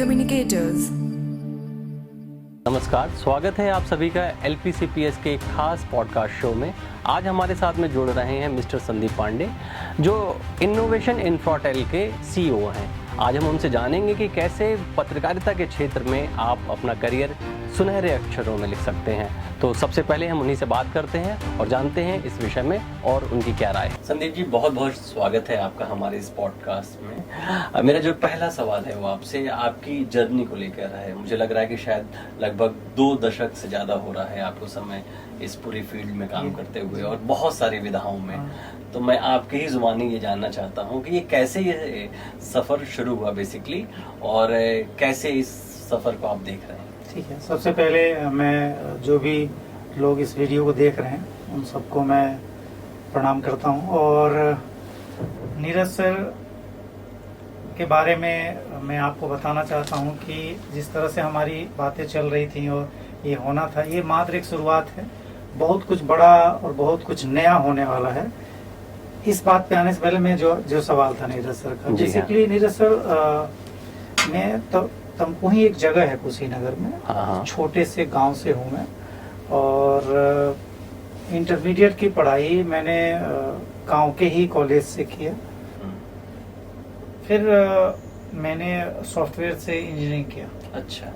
Communicators। नमस्कार, स्वागत है आप सभी का LPCPS के एक खास पॉडकास्ट शो में। आज हमारे साथ में जुड़ रहे हैं मिस्टर संदीप पांडे, जो इनोवेशन इंफ्राटेल के CEO हैं। आज हम उनसे जानेंगे कि कैसे पत्रकारिता के क्षेत्र में आप अपना करियर सुनहरे अक्षरों में लिख सकते हैं। तो सबसे पहले हम उन्हीं से बात करते हैं और जानते हैं इस विषय में और उनकी क्या राय है। संदीप जी, बहुत बहुत स्वागत है आपका हमारे इस पॉडकास्ट में। मेरा जो पहला सवाल है वो आपसे आपकी जर्नी को लेकर है। मुझे लग रहा है कि शायद लगभग 2 दशक से ज़्यादा हो रहा है आपको समय इस पूरी फील्ड में काम करते हुए और बहुत सारी विधाओं में। तो मैं आपके ही जुबानी ये जानना चाहता हूँ कि ये कैसे ये सफ़र शुरू हुआ बेसिकली, और कैसे इस सफ़र को आप देख रहे हैं। ठीक है, सबसे पहले मैं जो भी लोग इस वीडियो को देख रहे हैं उन सबको मैं प्रणाम करता हूं। और नीरज सर के बारे में मैं आपको बताना चाहता हूं कि जिस तरह से हमारी बातें चल रही थी और ये होना था, ये मात्र एक शुरुआत है। बहुत कुछ बड़ा और बहुत कुछ नया होने वाला है। इस बात पे आने से पहले मैं जो सवाल था नीरज सर का, बेसिकली नीरज सर मैं तमकुही एक जगह है कुशीनगर में, छोटे से गांव से हूँ मैं। और इंटरमीडिएट की पढ़ाई मैंने गांव के ही कॉलेज से किया। फिर मैंने सॉफ्टवेयर से इंजीनियरिंग किया। अच्छा,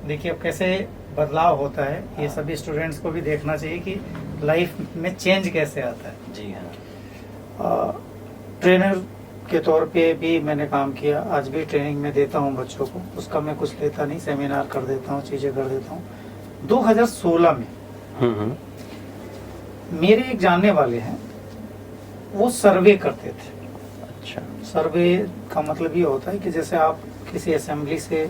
देखिए अब कैसे बदलाव होता है। ये सभी स्टूडेंट्स को भी देखना चाहिए कि लाइफ में चेंज कैसे आता है। जी हाँ। ट्रेनर के तौर पे भी मैंने काम किया। आज भी ट्रेनिंग में देता हूँ बच्चों को। उसका मैं कुछ लेता नहीं, सेमिनार कर देता हूँ, चीजें कर देता हूँ। 2016 में मेरे एक जानने वाले हैं, वो सर्वे करते थे। अच्छा, सर्वे का मतलब ये होता है कि जैसे आप किसी असेंबली से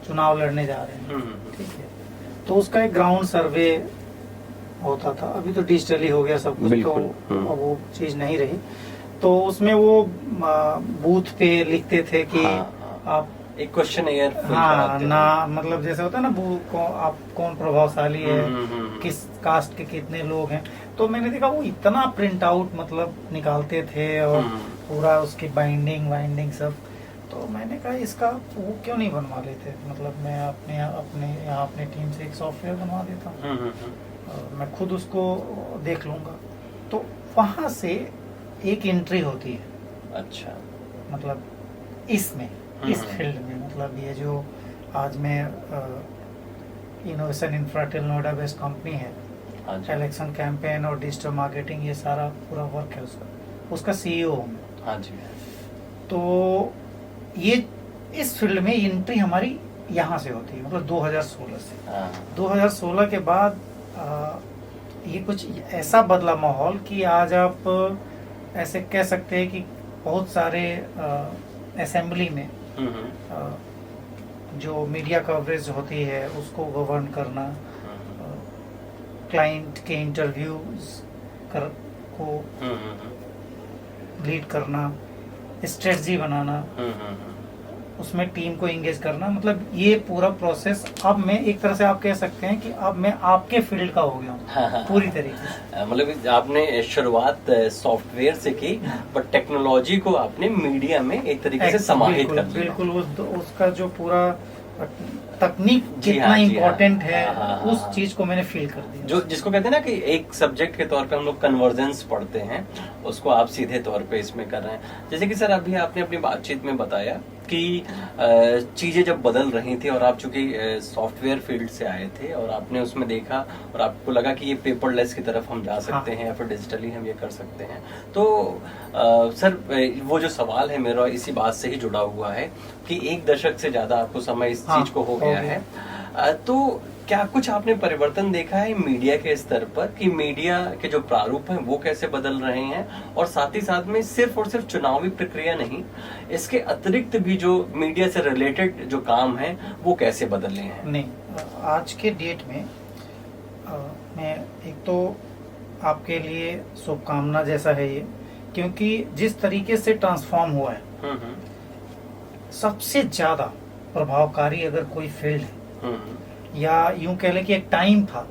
चुनाव लड़ने जा रहे हैं, ठीक है, तो उसका एक ग्राउंड सर्वे होता था। अभी तो डिजिटली हो गया सब कुछ, तो वो चीज नहीं रही। तो उसमें वो बूथ पे लिखते थे कि आप एक क्वेश्चन ना मतलब जैसे होता है ना, आप कौन प्रभावशाली है, किस कास्ट के कितने लोग हैं। तो मैंने देखा वो इतना प्रिंट आउट मतलब निकालते थे और पूरा उसकी बाइंडिंग सब। तो मैंने कहा इसका वो क्यों नहीं बनवा लेते, मतलब मैं अपने टीम से एक सॉफ्टवेयर बनवा देता हूँ, मैं खुद उसको देख लूंगा। तो वहां से एक एंट्री होती है। अच्छा, मतलब इसमें इस फील्ड में, मतलब ये जो आज में innovation Infratel Noida based company है, इलेक्शन कैंपेन और डिजिटल मार्केटिंग, ये सारा पूरा वर्क है उसका CEO हूँ। हाँ जी। तो ये इस फील्ड में एंट्री हमारी यहाँ से होती है, मतलब 2016 से। 2016 के बाद ये कुछ ऐसा बदला माहौल कि आज आप ऐसे कह सकते हैं कि बहुत सारे असेंबली में जो मीडिया कवरेज होती है उसको गवर्न करना, क्लाइंट के इंटरव्यूज को लीड करना, स्ट्रेटजी बनाना, उसमें टीम को एंगेज करना, मतलब ये पूरा प्रोसेस अब मैं एक तरह से आप कह सकते हैं कि अब मैं आपके फील्ड का हो गया हूँ पूरी तरीके से। मतलब आपने शुरुआत सॉफ्टवेयर से की, पर टेक्नोलॉजी को आपने मीडिया में एक तरीके से समाहित कर दिया। बिल्कुल, उसका जो पूरा तकनीक कितना इम्पोर्टेंट है, उस चीज को मैंने फील कर दिया। जो जिसको कहते हैं ना कि एक सब्जेक्ट के तौर पे हम लोग कन्वर्जेंस पढ़ते हैं, उसको आप सीधे तौर पे इसमें कर रहे हैं। जैसे कि सर अभी आपने अपनी बातचीत में बताया कि चीजें जब बदल रही थी और आप चूंकि सॉफ्टवेयर फील्ड से आए थे और आपने उसमें देखा और आपको लगा कि ये पेपरलेस की तरफ हम जा सकते हैं या फिर डिजिटली हम ये कर सकते हैं। तो सर वो जो सवाल है मेरा इसी बात से ही जुड़ा हुआ है कि 1 दशक से ज्यादा आपको समय इस चीज को हो गया है। तो क्या कुछ आपने परिवर्तन देखा है मीडिया के स्तर पर, कि मीडिया के जो प्रारूप हैं वो कैसे बदल रहे हैं, और साथ ही साथ में सिर्फ और सिर्फ चुनावी प्रक्रिया नहीं, इसके अतिरिक्त भी जो मीडिया से रिलेटेड जो काम है वो कैसे बदले हैं? नहीं, आज के डेट में मैं एक तो आपके लिए शुभकामना जैसा है ये, क्योंकि जिस तरीके से ट्रांसफॉर्म हुआ है, सबसे ज्यादा प्रभावकारी अगर कोई फील्ड है, या यूं कह लें कि एक टाइम था,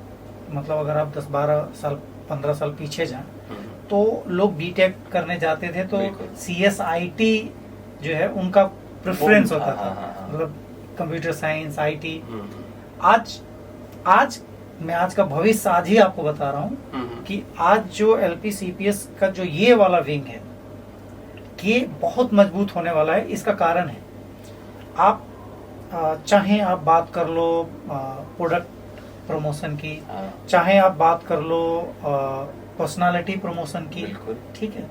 मतलब अगर आप 10-12 साल 15 साल पीछे जाएं तो लोग बीटेक करने जाते थे तो CSIT जो है उनका प्रेफरेंस होता था, मतलब कंप्यूटर साइंस, आईटी। आज मैं आज का भविष्य आज ही आपको बता रहा हूँ कि आज जो LPCPS का जो ये वाला विंग है, ये बहुत मजबूत होने वाला है। इसका कारण है, आप चाहे आप बात कर लो प्रोडक्ट प्रमोशन की, चाहे आप बात कर लो पर्सनालिटी प्रमोशन की, ठीक है,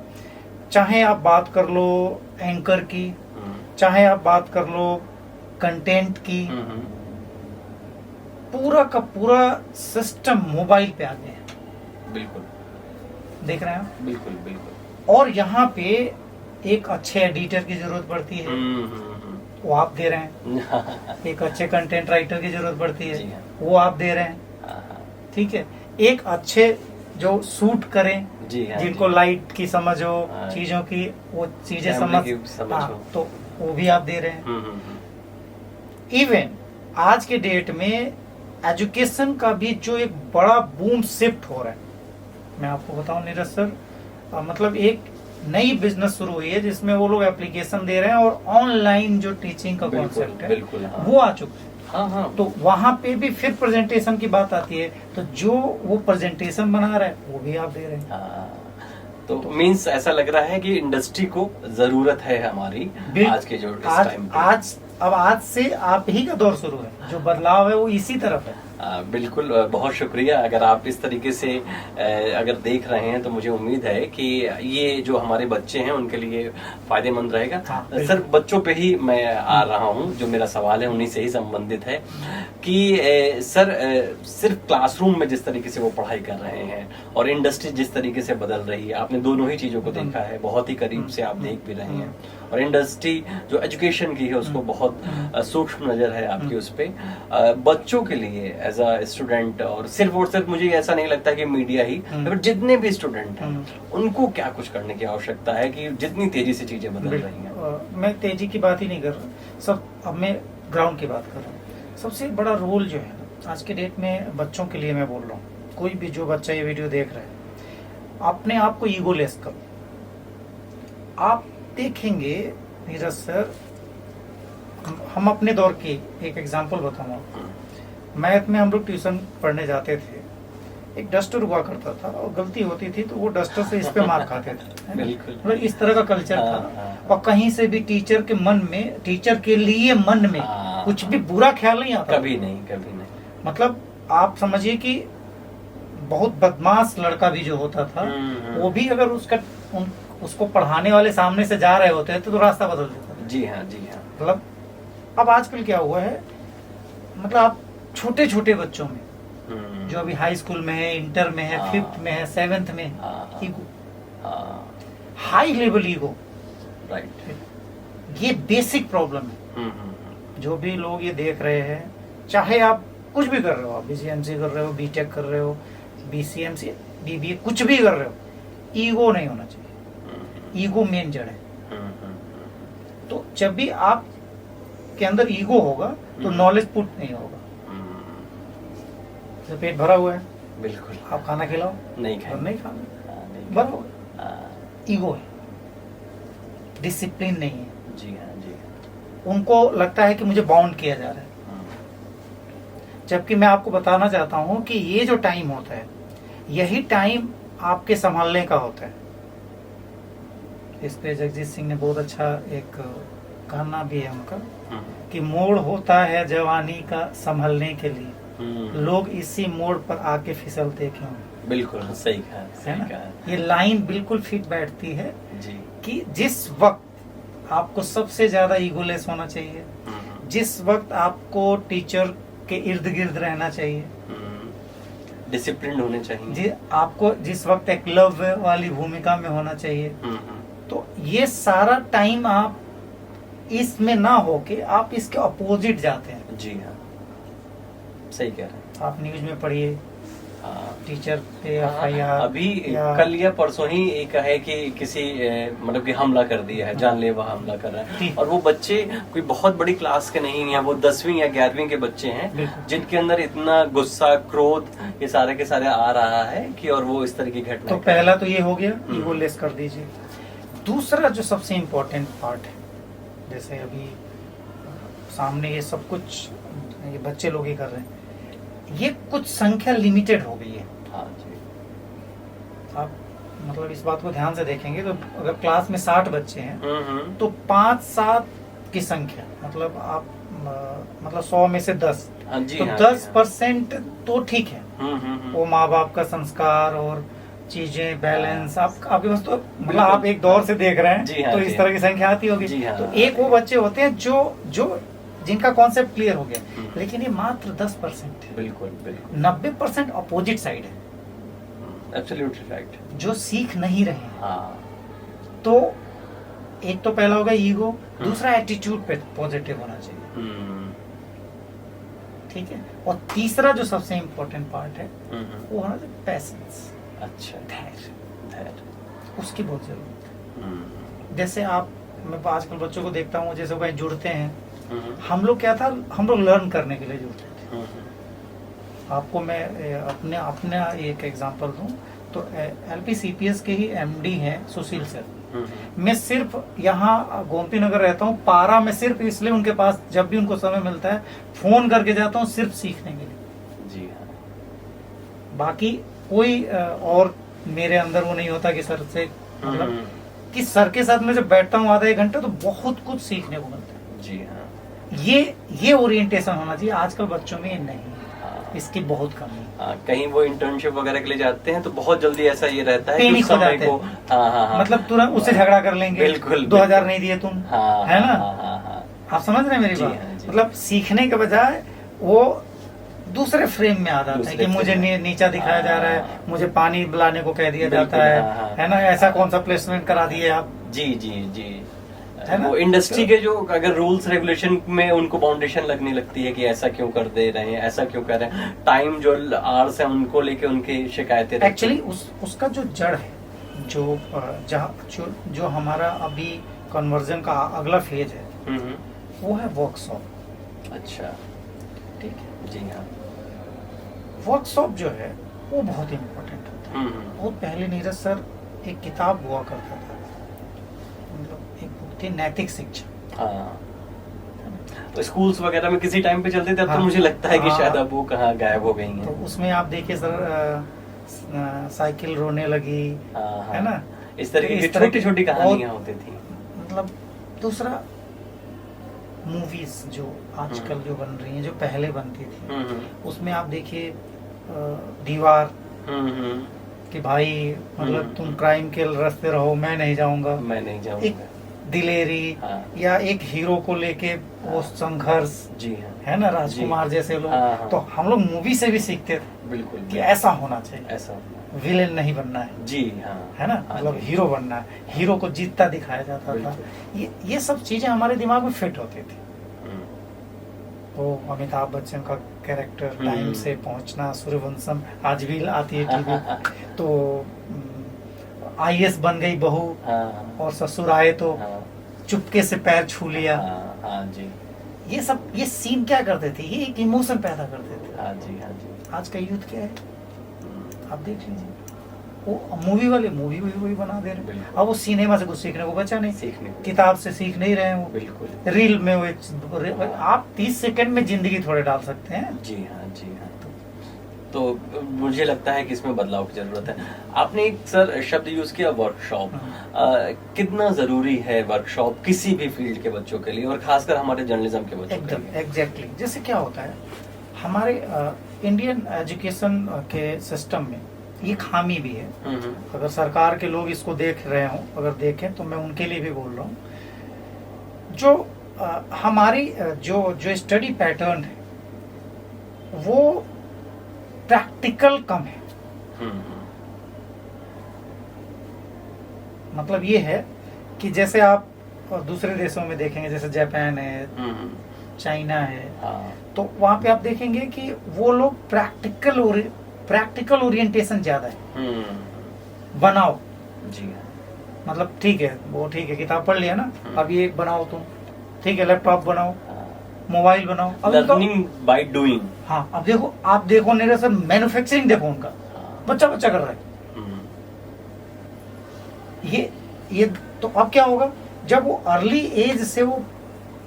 चाहे आप बात कर लो एंकर की, चाहे आप बात कर लो कंटेंट की, पूरा का पूरा सिस्टम मोबाइल पे आ गया है। बिल्कुल, देख रहे हैं आप? बिल्कुल बिल्कुल। और यहाँ पे एक अच्छे एडिटर की जरूरत पड़ती है, वो आप दे रहे हैं। एक अच्छे कंटेंट राइटर की जरूरत पड़ती है, वो आप दे रहे हैं, ठीक है। एक अच्छे जो सूट करें, जिनको लाइट की समझ हो, चीजों की वो चीजें समझ तो वो भी आप दे रहे हैं। इवन आज के डेट में एजुकेशन का भी जो एक बड़ा बूम शिफ्ट हो रहा है, मैं आपको बताऊं नीरज सर, मतलब एक नई बिजनेस शुरू हुई है जिसमें वो लोग एप्लीकेशन दे रहे हैं और ऑनलाइन जो टीचिंग का कॉन्सेप्ट है वो आ चुका है। हाँ। तो वहाँ पे भी फिर प्रेजेंटेशन की बात आती है, तो जो वो प्रेजेंटेशन बना रहा है वो भी आप दे रहे हैं। तो मींस ऐसा लग रहा है कि इंडस्ट्री को जरूरत है हमारी आज के जो टाइम पे। आज से आप ही का दौर शुरू है, जो बदलाव है वो इसी तरफ है। बिल्कुल, बहुत शुक्रिया। अगर आप इस तरीके से अगर देख रहे हैं तो मुझे उम्मीद है कि ये जो हमारे बच्चे हैं उनके लिए फायदेमंद रहेगा। सर, बच्चों पे ही मैं आ रहा हूँ, जो मेरा सवाल है उन्हीं से ही संबंधित है कि सर सिर्फ क्लासरूम में जिस तरीके से वो पढ़ाई कर रहे हैं और इंडस्ट्री जिस तरीके से बदल रही है, आपने दोनों ही चीजों को देखा है, बहुत ही करीब से आप देख भी रहे हैं, और इंडस्ट्री जो एजुकेशन की है उसको बहुत सूक्ष्म नजर है आपकी उस पे। बच्चों के लिए एज अ स्टूडेंट, और सिर्फ मुझे ऐसा नहीं लगता कि मीडिया ही, अगर जितने भी स्टूडेंट हैं उनको क्या कुछ करने की आवश्यकता है कि जितनी तेजी से चीजें बदल रही हैं। मैं तेजी की बात ही नहीं कर रहा सब, अब मैं ग्राउंड की बात कर रहा हूँ। सबसे बड़ा रोल जो है आज के डेट में बच्चों के लिए मैं बोल रहा हूँ, कोई भी जो बच्चा ये वीडियो देख रहा है, अपने आप को ईगोलेस करो। आप देखेंगे नीरज सर, हम अपने दौर की एक एग्जांपल बताऊंगा। मैथ में हम लोग ट्यूशन पढ़ने जाते थे, एक डस्टर हुआ करता था और गलती होती थी तो वो डस्टर से इस पे मार खाते थे। मतलब इस तरह का कल्चर था, और कहीं से भी टीचर के मन में, टीचर के लिए मन में कुछ भी बुरा ख्याल नहीं आता, कभी नहीं। मतलब आप समझिए कि बहुत बदमाश लड़का भी जो होता था, वो भी अगर उसको पढ़ाने वाले सामने से जा रहे होते हैं तो रास्ता बदल देता था। जी हाँ। मतलब अब आजकल क्या हुआ है, मतलब आप छोटे छोटे बच्चों में जो अभी हाई स्कूल में है, इंटर में है, 5th में है, 7th में है, ego, high level ego, right. ये बेसिक प्रॉब्लम है। जो भी लोग ये देख रहे हैं, चाहे आप कुछ भी कर रहे हो, आप BCMC कर रहे हो, BTech कर रहे हो, BCMC, BBA कुछ भी कर रहे हो, ईगो नहीं होना चाहिए। ईगो मेन जड़ है। तो जब भी आप के अंदर ईगो होगा तो नॉलेज पुट नहीं होगा। तो पेट भरा हुआ है, बिल्कुल, आप खाना खिलाओ, नहीं खाना, भरा हुआ, ईगो है, डिसिप्लिन नहीं है। जी हाँ। उनको लगता है कि मुझे बाउंड किया जा रहा है, जबकि मैं आपको बताना चाहता हूं कि ये जो टाइम होता है, यही टाइम आपके संभालने का होता है। इस पे जगजीत सिंह ने बहुत अच्छा एक गाना भी है उनका, कि मोड़ होता है जवानी का संभलने के लिए, लोग इसी मोड़ पर आके फिसलते क्यों। बिल्कुल सही कहा। ये लाइन बिल्कुल फिट बैठती है जी, कि जिस वक्त आपको सबसे ज्यादा ईगोलेस होना चाहिए, जिस वक्त आपको टीचर के इर्द गिर्द रहना चाहिए, डिसिप्लिन होने चाहिए, आपको जिस वक्त एक लव वाली भूमिका में होना चाहिए, तो ये सारा टाइम आप इसमें ना होके आप इसके अपोजिट जाते हैं। जी हाँ, सही कह रहे हैं आप। न्यूज में पढ़िए, टीचर पे FIR, अभी कल या परसों ही एक है कि किसी मतलब कि हमला कर दिया है, जानलेवा हमला कर रहा है, और वो बच्चे कोई बहुत बड़ी क्लास के नहीं है, वो 10वीं या 11वीं के बच्चे हैं, जिनके अंदर इतना गुस्सा, क्रोध, ये सारे के सारे आ रहा है कि, और वो इस तरह की घटना। तो पहला तो ये हो गया, ईगो लेस कर दीजिए। दूसरा जो सबसे इम्पोर्टेंट पार्ट है, जैसे अभी सामने ये सब कुछ ये बच्चे लोग ही कर रहे हैं, ये कुछ संख्या लिमिटेड हो गई है। हाँ जी। आप मतलब इस बात को ध्यान से देखेंगे तो अगर क्लास में 60 बच्चे हैं तो 5-7 की संख्या, मतलब आप मतलब 100 में से 10, तो 10% तो ठीक है। वो माँ बाप का संस्कार और चीजें बैलेंस, आपके पास तो मतलब आप एक दौर से देख रहे हैं तो इस तरह की संख्या आती होगी। तो एक वो बच्चे होते हैं जो जिनका कॉन्सेप्ट क्लियर हो गया, लेकिन ये मात्र 10% है। बिल्कुल बिल्कुल। 90% अपोजिट साइड है, एब्सोल्युटली राइट, जो सीख नहीं रहे हैं। हाँ। तो एक तो पहला होगा ईगो, दूसरा एटीट्यूड पे पॉजिटिव होना चाहिए, ठीक है, और तीसरा जो सबसे इम्पोर्टेंट पार्ट है वो होना चाहिए पैसेंस। अच्छा, धैर्य, उसकी बहुत जरूरत है। जैसे मैं आजकल बच्चों को देखता हूँ, जैसे वो कहीं जुड़ते हैं, हम लोग क्या था, हम लोग लर्न करने के लिए जुड़ते थे। आपको मैं अपने एक एग्जांपल दूं तो LPCPS के ही MD हैं सुशील सर। मैं सिर्फ यहाँ गोमती नगर रहता हूँ, पारा में सिर्फ इसलिए उनके पास जब भी उनको समय मिलता है फोन करके जाता हूँ, सिर्फ सीखने के लिए। जी हाँ। बाकी कोई और मेरे अंदर वो नहीं होता कि सर से, मतलब कि सर के साथ मैं जब बैठता हूँ आधा 1 घंटा तो बहुत कुछ सीखने को मिलता है। जी हाँ। ये ओरिएंटेशन होना चाहिए, आजकल बच्चों में नहीं है। इसकी बहुत कमी है। कहीं वो इंटर्नशिप वगैरह के लिए जाते हैं तो बहुत जल्दी ऐसा ये रहता है कि समय को मतलब तुरंत उससे झगड़ा कर लेंगे। बिल्कुल, 2000 नहीं दिए तुम, है ना। आप समझ रहे हैं मेरी बात। मतलब सीखने के बजाय वो दूसरे फ्रेम में आ जाता है कि मुझे नीचा दिखाया जा रहा है, मुझे पानी लाने को कह दिया जाता है ना, ऐसा कौन सा प्लेसमेंट करा दिए आप। जी जी जी, वो इंडस्ट्री के जो अगर रूल्स रेगुलेशन में उनको बाउंडेशन लगने लगती है कि ऐसा क्यों कर दे रहे हैं, ऐसा क्यों कर रहे हैं, टाइम जो आवर्स है उनको लेके उनकी शिकायतें। एक्चुअली उसका जो जड़ है, जो हमारा अभी कन्वर्जन का अगला फेज है, वो है वर्कशॉप। अच्छा, ठीक है जी हाँ। वर्कशॉप जो है वो बहुत इम्पोर्टेंट होता है। बहुत पहले नीरज सर एक किताब हुआ करता था, मतलब एक बुक थी नैतिक शिक्षा। तो स्कूल्स वगैरह में किसी टाइम पे चलते थे, अब तो मुझे लगता है कि शायद अब वो कहाँ गायब हो गई हैं। तो उसमें आप देखिए सर, साइकिल रोने लगी, है ना, इस तरह की छोटी छोटी कहानियां होती थी। मतलब दूसरा मूवीज जो आजकल जो बन रही हैं, जो पहले बनती थी, उसमें आप देखिए दीवार कि भाई मतलब तुम क्राइम के रास्ते रहो, मैं नहीं जाऊंगा। एक दिलेरी, या एक हीरो को लेके वो संघर्ष, जी है ना, राजकुमार जैसे लोग। तो हम लोग मूवी से भी सीखते थे बिल्कुल कि ऐसा होना चाहिए, ऐसा विलेन नहीं बनना है। जी हाँ, है ना, मतलब हीरो बनना है, हीरो को जीतता दिखाया जाता था। ये सब चीजें हमारे दिमाग में फिट होती थी। तो अमिताभ बच्चन का कैरेक्टर टाइम से पहुंचना, सूर्यवंशम आज भी आती है टीवी, तो IAS बन गई बहू, और ससुर आए तो चुपके से पैर छू लिया। जी, ये सीन क्या करते थे, ये एक इमोशन पैदा करते थे। जी हाँ जी। आज का यूथ क्या है, आप देख लीजिए, वो मूवी वाले मूवी वही बना दे रहे हैं। अब वो सिनेमा से कुछ सीखने को बचा नहीं, किताब से सीख नहीं रहे हैं वो, बिल्कुल रील में वो आप 30 सेकंड में जिंदगी थोड़े डाल सकते हैं। जी हाँ जी हाँ। तो मुझे लगता है कि इसमें बदलाव की जरूरत है। आपने एक सर शब्द यूज किया वर्कशॉप, कितना जरूरी है वर्कशॉप किसी भी फील्ड के बच्चों के लिए, और खासकर हमारे जर्नलिज्म के बच्चों के लिए? एग्जैक्टली। जैसे क्या होता है हमारे इंडियन एजुकेशन के सिस्टम में ये खामी भी है। अगर सरकार के लोग इसको देख रहे हो, अगर देखें तो मैं उनके लिए भी बोल रहा हूँ, जो हमारी जो स्टडी पैटर्न है वो प्रैक्टिकल कम है। मतलब ये है कि जैसे आप दूसरे देशों में देखेंगे, जैसे जापान है, चाइना है, तो वहां पे आप देखेंगे कि वो लोग प्रैक्टिकल ओरिएंटेशन ज्यादा है। बनाओ जी, मतलब ठीक है, वो ठीक है, किताब पढ़ लिया ना, अब ये बनाओ तुम, ठीक है, लैपटॉप बनाओ, मोबाइल बनाओ, लर्निंग बाय डूइंग। हाँ, अब देखो, आप देखो मेरे सर मैन्युफैक्चरिंग देखो उनका, बच्चा कर रहा है। ये तो अब क्या होगा, जब वो अर्ली एज से वो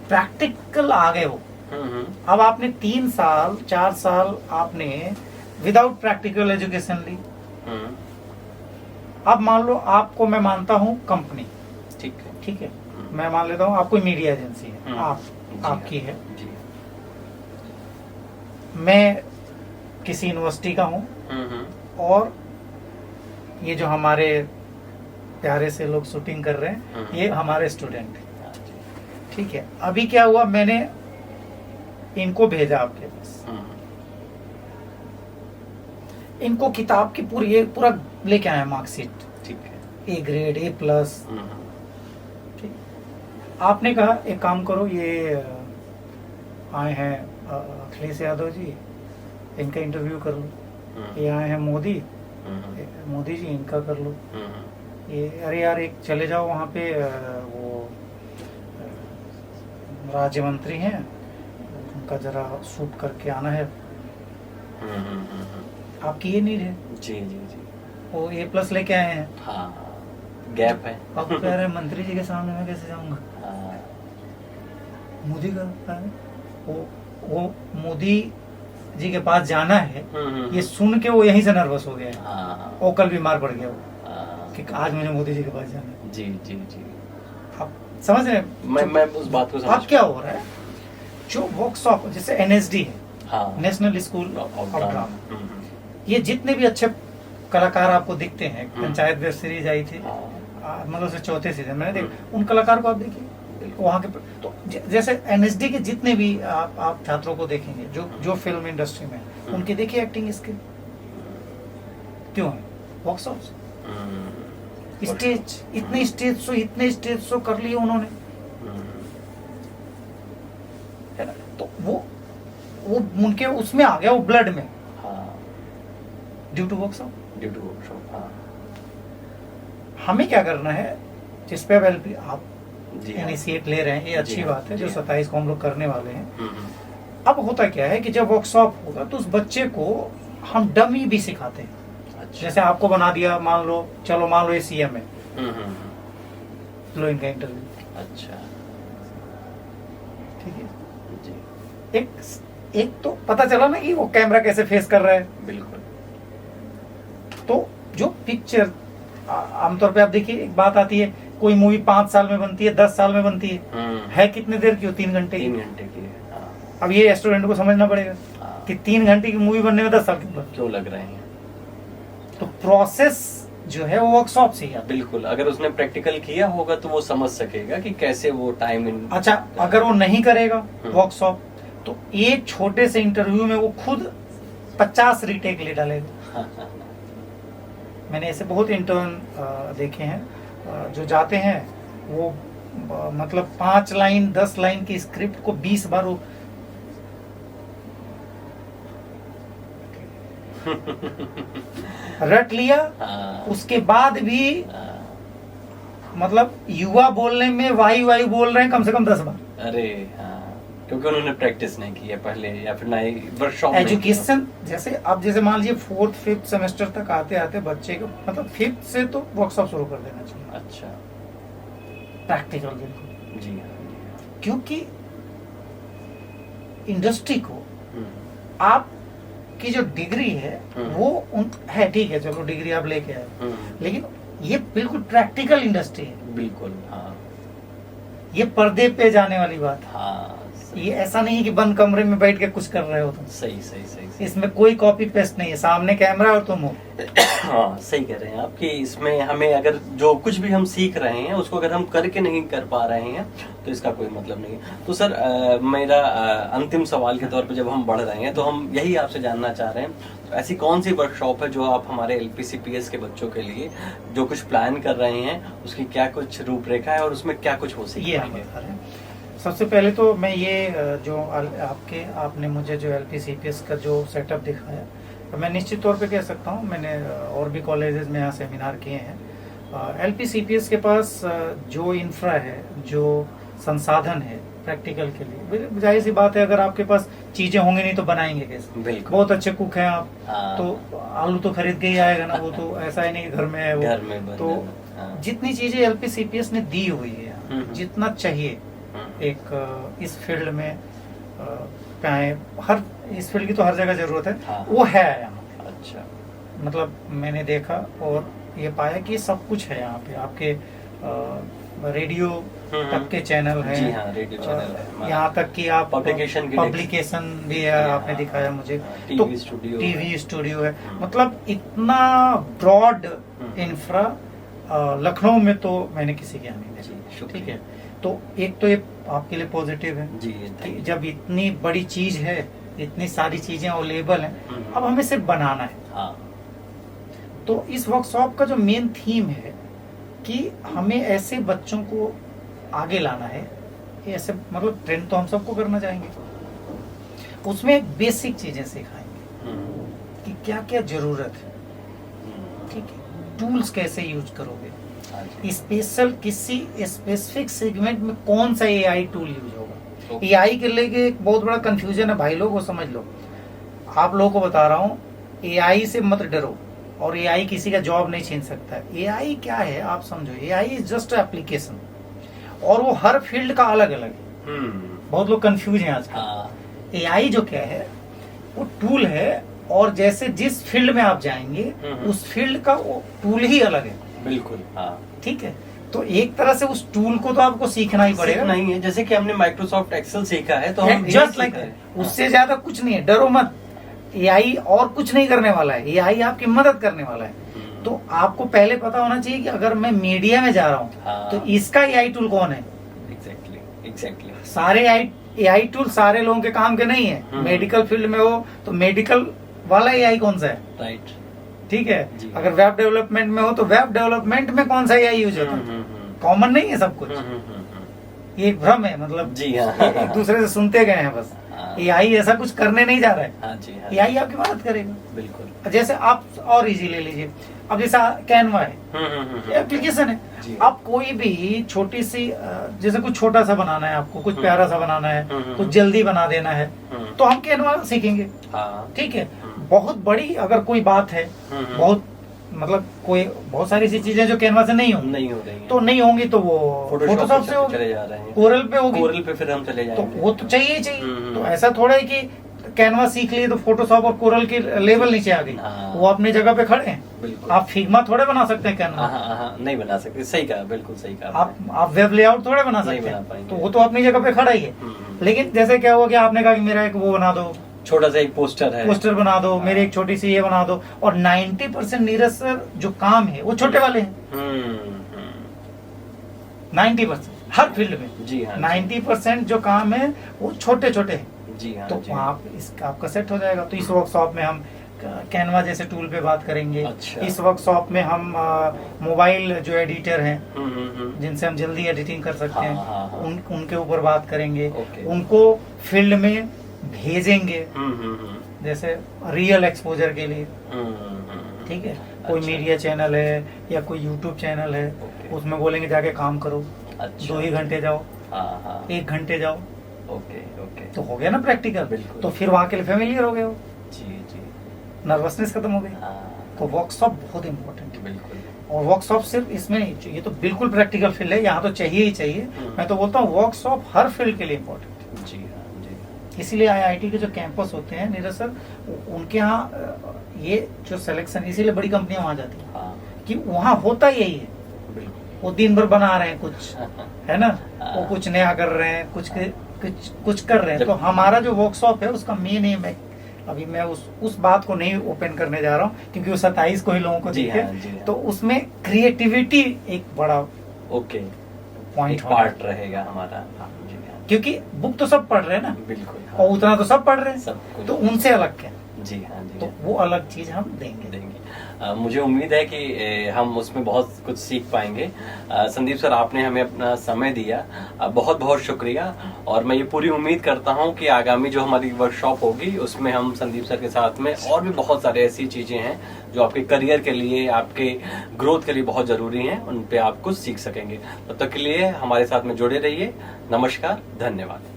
प्रैक्टिकल आ गए हो। अब आपने 3 साल 4 साल आपने विदाउट प्रैक्टिकल एजुकेशन ली। अब मान लो आपको मैं मानता हूँ कंपनी, ठीक है, मैं मान लेता हूँ आपको मीडिया एजेंसी है, आपकी है, मैं किसी यूनिवर्सिटी का हूँ, और ये जो हमारे प्यारे से लोग शूटिंग कर रहे हैं ये हमारे स्टूडेंट हैं, ठीक है। अभी क्या हुआ, मैंने इनको भेजा आपके पास, इनको किताब की पूरा लेके आए मार्कशीट, ठीक है, A ग्रेड A+, ठीक। आपने कहा एक काम करो, ये आए हैं अखिलेश यादव जी, इनका इंटरव्यू कर लो। ये आए हैं मोदी जी, इनका कर लो। ये अरे यार एक चले जाओ वहाँ पे, वो राज्य मंत्री हैं, उनका जरा शूट करके आना है। आपकी ये नीड है जी, वो A+ लेके आए हैं, गैप है। अब कह रहे हैं मंत्री जी के सामने मैं कैसे जाऊंगा। मोदी का वो मोदी जी के पास जाना है, ये सुन के वो यहीं से नर्वस हो गया, वो कल बीमार पड़ गया वो कि आज मुझे मोदी जी के पास जाना है। जी। आप समझ रहे हैं? मैं उस बात को समझ। अब क्या हो रहा है, जो वर्कशॉप जैसे NSD है, नेशनल स्कूल ऑफ ड्रामा, ये जितने भी अच्छे कलाकार आपको दिखते हैं, पंचायत वेब सीरीज आई थी, मतलब से 4थे सीजन मैंने देखा, उन कलाकार को आप देखिए वहाँ के, तो जैसे NSD के जितने भी आप छात्रों को देखेंगे जो फिल्म इंडस्ट्री में, उनके देखिए एक्टिंग स्किल क्यों है, वर्कशॉप्स, स्टेज, इतने स्टेज शो कर लिए उन्होंने, है ना। तो वो उनके उसमें आ गया, वो ब्लड में, ड्यू टू वर्कशॉप। हमें क्या करना है, जिस पे आप इनिशिएट ले रहे हैं, ये अच्छी बात है, जो 27 को हम लोग करने वाले हैं। अब होता क्या है कि जब वर्कशॉप होगा तो उस बच्चे को हम डमी भी सिखाते हैं। जैसे आपको बना दिया, मान लो ये CM है, लो इनका इंटरव्यू, अच्छा, ठीक है। एक तो पता चला ना कि वो कैमरा कैसे फेस कर रहा है, बिल्कुल। तो जो पिक्चर आमतौर पे आप देखिए, एक बात आती है, कोई मूवी 5 साल में बनती है, 10 साल में बनती है कितने देर की हो, 3 घंटे की। अब ये स्टूडेंट को समझना पड़ेगा कि 3 घंटे की मूवी बनने में 10 साल क्यों लग रहे हैं। तो प्रोसेस जो है वो वर्कशॉप से ही, बिल्कुल। अगर उसने प्रैक्टिकल किया होगा तो वो समझ सकेगा कि कैसे वो टाइम इन। अच्छा, अगर वो नहीं करेगा वर्कशॉप, तो एक छोटे से इंटरव्यू में वो खुद 50 रीटेक ले डालेगा। मैंने ऐसे बहुत इंटर्न देखे हैं जो जाते हैं, वो मतलब 5 लाइन 10 लाइन की स्क्रिप्ट को 20 बार वो रट लिया, उसके बाद भी मतलब युवा बोलने में वाई बोल रहे हैं कम से कम 10 बार। अरे क्योंकि उन्होंने प्रैक्टिस नहीं की है पहले, या फिर ना ही वर्कशॉप एजुकेशन। जैसे मान लीजिए 4th 5th सेमेस्टर तक आते आते बच्चे को, मतलब 5th से तो वर्कशॉप शुरू कर देना चाहिए। अच्छा, प्रैक्टिकल, बिल्कुल जी। क्योंकि इंडस्ट्री को आप की जो डिग्री है वो है, ठीक है, चलो डिग्री आप लेके आए, लेकिन ये बिल्कुल प्रैक्टिकल इंडस्ट्री है, बिल्कुल। ये पर्दे पे जाने वाली बात है। ये ऐसा नहीं है कि बंद कमरे में बैठ के कुछ कर रहे हो तुम। सही। इसमें कोई कॉपी पेस्ट नहीं है, सामने कैमरा और तुम हो। सही कह रहे हैं आप कि इसमें हमें अगर जो कुछ भी हम सीख रहे हैं उसको अगर हम करके नहीं कर पा रहे हैं तो इसका कोई मतलब नहीं है। तो सर मेरा अंतिम सवाल के तौर पे जब हम बढ़ रहे हैं तो हम यही आपसे जानना चाह रहे हैं, तो ऐसी कौन सी वर्कशॉप है जो आप हमारे LPCPS के बच्चों के लिए जो कुछ प्लान कर रहे हैं, उसकी क्या कुछ रूपरेखा है और उसमें क्या कुछ हो सकता है? सबसे पहले तो मैं ये जो आपने मुझे जो LPCPS का जो सेटअप दिखाया, तो मैं निश्चित तौर पे कह सकता हूँ, मैंने और भी कॉलेजेस में यहाँ सेमिनार किए हैं। LPCPS के पास जो इंफ्रा है, जो संसाधन है प्रैक्टिकल के लिए, जाहिर सी बात है, अगर आपके पास चीजें होंगी नहीं तो बनाएंगे कैसे? बहुत अच्छे कुक हैं आप, तो आलू तो खरीद के ही आएगा ना, वो तो ऐसा ही नहीं घर में है वो। तो जितनी चीजें LPCPS ने दी हुई है, जितना चाहिए एक इस फील्ड में हर इस फील्ड की तो हर जगह जरूरत है। हाँ। वो है यहाँ पे। अच्छा। मतलब मैंने देखा और ये पाया कि सब कुछ है यहाँ पे। आपके रेडियो तक के चैनल हैं। जी हाँ, रेडियो चैनल है। यहाँ तक कि आप पब्लिकेशन भी है, आपने दिखाया मुझे। टीवी स्टूडियो, टीवी स्टूडियो है। मतलब इतना ब्रॉड इंफ्रा लखनऊ में तो मैंने किसी के यहाँ नहीं देखा। ठीक है, तो एक तो ये आपके लिए पॉजिटिव है जी, कि जब इतनी बड़ी चीज है, इतनी सारी चीजें अवेलेबल हैं, अब हमें सिर्फ बनाना है। हाँ। तो इस वर्कशॉप का जो मेन थीम है कि हमें ऐसे बच्चों को आगे लाना है, ऐसे मतलब ट्रेन तो हम सबको करना चाहेंगे, उसमें बेसिक चीजें सिखाएंगे कि क्या क्या जरूरत है। ठीक है, टूल्स कैसे यूज करोगे, स्पेशल किसी स्पेसिफिक सेगमेंट में कौन सा एआई टूल यूज होगा। एआई के लिए एक बहुत बड़ा कंफ्यूजन है भाई, लोग वो समझ लो। आप लोगों को बता रहा हूँ, एआई से मत डरो, और एआई किसी का जॉब नहीं छीन सकता है। एआई क्या है आप समझो, एआई इज जस्ट एप्लीकेशन, और वो हर फील्ड का अलग अलग है। बहुत लोग कंफ्यूज हैं आजकल। एआई जो क्या है, वो टूल है, और जैसे जिस फील्ड में आप जाएंगे उस फील्ड का वो टूल ही अलग है। बिल्कुल। हाँ। ठीक है, तो एक तरह से उस टूल को तो आपको सीखना ही पड़ेगा। नहीं है, जैसे कि हमने माइक्रोसॉफ्ट एक्सेल सीखा है तो हम जस्ट लाइक उससे ज्यादा कुछ नहीं है। डरो मत, एआई और कुछ नहीं करने वाला है, एआई आपकी मदद करने वाला है। तो आपको पहले पता होना चाहिए कि अगर मैं मीडिया में जा रहा हूँ तो इसका एआई टूल कौन है। एग्जैक्टली। सारे एआई टूल सारे लोगों के काम के नहीं है। मेडिकल फील्ड में हो तो मेडिकल वाला एआई कौन सा है, राइट। ठीक है। अगर वेब डेवलपमेंट में हो तो वेब डेवलपमेंट में कौन सा एआई यूज होता है। कॉमन नहीं है सब कुछ, ये एक भ्रम है। मतलब जी हाँ, एक दूसरे से सुनते गए हैं बस। एआई ऐसा कुछ करने नहीं जा रहा है। हाँ जी, हाँ। एआई आपकी मदद करेगा। बिल्कुल। जैसे आप और इजी ले लीजिए, अब जैसा कैनवा है, एप्लीकेशन है। आप कोई भी छोटी सी जैसे कुछ छोटा सा बनाना है, आपको कुछ प्यारा सा बनाना है, कुछ जल्दी बना देना है, तो हम कैनवा सीखेंगे। ठीक है, बहुत बड़ी अगर कोई बात है, बहुत मतलब कोई बहुत सारी ऐसी चीजें जो कैनवा से नहीं हो रही है, तो नहीं होंगी तो वो फोटोशॉप से होगी, चले जा रहे हैं, कोरल पे होगी, कोरल पे फिर हम चले जाएंगे। तो वो तो चाहिए ही चाहिए। तो ऐसा थोड़ा है कि कैनवा सीख लिए तो फोटोशॉप और कोरल की लेवल नीचे आ गई। वो अपनी जगह पे खड़े हैं। आप फिग्मा थोड़े बना सकते हैं कैनवा, नहीं बना सकते। सही कहा, बिल्कुल सही कहा। आप वेब लेआउट थोड़े बना सकते हैं, तो वो तो अपनी जगह पे खड़ा ही है। लेकिन जैसे क्या हुआ कि आपने कहा कि मेरा एक वो बना दो, छोटा सा एक पोस्टर बना दो, मेरी एक छोटी सी ये बना दो, और 90% नीरज सर जो काम है वो छोटे वाले हैं। 90% हर फील्ड में। जी हाँ, 90% जो काम है वो छोटे छोटे हैं। जी हाँ, तो आप आपका सेट हो जाएगा। तो इस वर्कशॉप में हम कैनवा जैसे टूल पे बात करेंगे। अच्छा। इस वर्कशॉप में हम मोबाइल जो एडिटर हैं, जिनसे हम जल्दी एडिटिंग कर सकते हैं, उनके ऊपर बात करेंगे। उनको फील्ड में भेजेंगे, जैसे रियल एक्सपोजर के लिए। ठीक है, कोई मीडिया चैनल है या कोई यूट्यूब चैनल है, उसमें बोलेंगे जाके काम करो। 2 ही घंटे जाओ, 1 घंटे जाओ, तो हो गया ना प्रैक्टिकल। तो फिर वहाँ के लिए फेमिलियर हो गए हो, नर्वसनेस खत्म हो गई। तो वर्कशॉप बहुत इम्पोर्टेंट है। बिल्कुल। और वर्कशॉप सिर्फ इसमें नहीं, ये तो बिल्कुल प्रैक्टिकल फील्ड है, यहाँ तो चाहिए ही चाहिए। मैं तो बोलता हूँ वर्कशॉप हर फील्ड के लिए इम्पोर्टेंट है। जी हाँ, जी। इसीलिए IIT के जो कैंपस होते हैं नीरज सर, उनके यहाँ ये जो सिलेक्शन, इसीलिए बड़ी कंपनियां वहाँ जाती है कि वहाँ होता यही है। वो दिन भर बना रहे हैं कुछ, है ना, वो कुछ नया कर रहे हैं, कुछ कर रहे हैं। तो हमारा जो वर्कशॉप है उसका मेन एम है, अभी मैं उस बात को नहीं ओपन करने जा रहा हूँ क्योंकि वो 27 को ही लोगों को दिखे। तो उसमें क्रिएटिविटी एक बड़ा पॉइंट पार्ट रहेगा हमारा। क्योंकि बुक तो सब पढ़ रहे हैं ना, बिल्कुल, और उतना तो सब पढ़ रहे हैं, तो उनसे अलग क्या। जी हाँ, जी। तो वो अलग चीज हम देंगे। मुझे उम्मीद है कि हम उसमें बहुत कुछ सीख पाएंगे। संदीप सर, आपने हमें अपना समय दिया, बहुत बहुत शुक्रिया। और मैं ये पूरी उम्मीद करता हूँ कि आगामी जो हमारी वर्कशॉप होगी उसमें हम संदीप सर के साथ में और भी बहुत सारे ऐसी चीजें हैं जो आपके करियर के लिए, आपके ग्रोथ के लिए बहुत जरूरी हैं, उन पे आप कुछ सीख सकेंगे। तब तक के लिए हमारे साथ में जुड़े रहिए। नमस्कार, धन्यवाद।